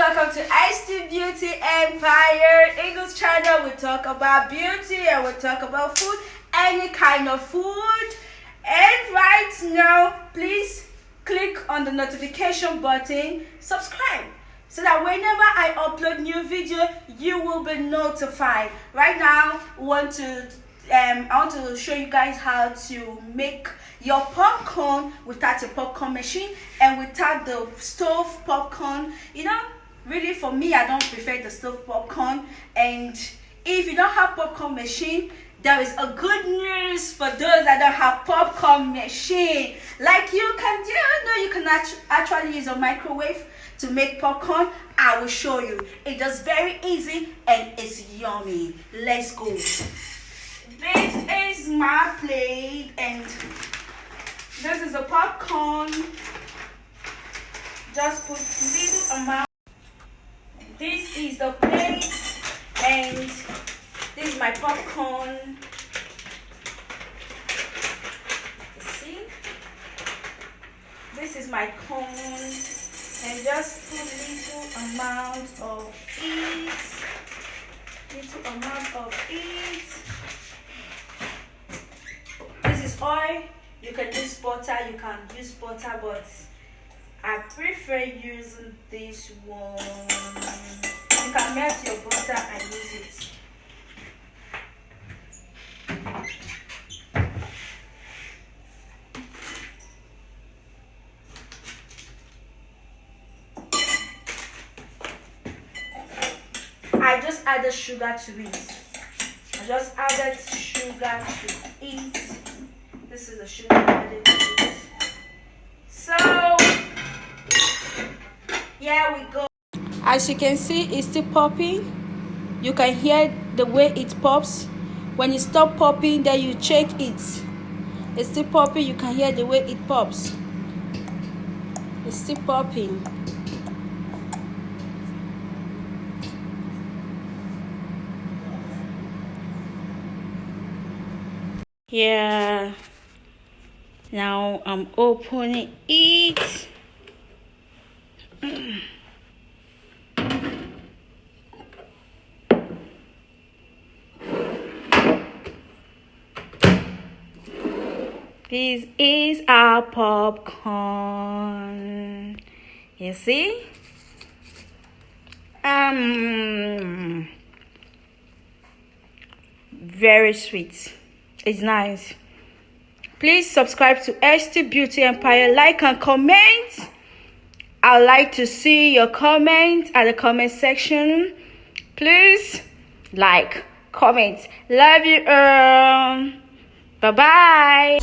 welcome to ST Beauty Empire. In this channel, we talk about beauty and we talk about food, any kind of food. And right now, please click on the notification button, subscribe, so that whenever I upload new video, you will be notified. Right now, I want to show you guys how to make your popcorn without a popcorn machine and without the stove popcorn. You know, really for me, I don't prefer the stove popcorn. And if you don't have popcorn machine, there is a good news for those that don't have popcorn machine. Like you can actually use a microwave to make popcorn. I will show you. It is very easy and it's yummy. Let's go. This is my plate and this is a popcorn. Just put little amount. This is the plate and this is my popcorn. You see? This is my cone and just put little amount of it. Little amount of it. This is oil. You can use butter, but I prefer using this one. You can melt your butter and use it. I just added sugar to it. This is the sugar added to it. So, here we go. As you can see, it's still popping. You can hear the way it pops. When you stop popping, then you check it. It's still popping. You can hear the way it pops. It's still popping. Yeah. Now I'm opening it. This is our popcorn. You see? Very sweet. It's nice. Please subscribe to ST Beauty Empire. Like and comment. I'd like to see your comments at the comment section. Please like, comment. Love you. Bye bye.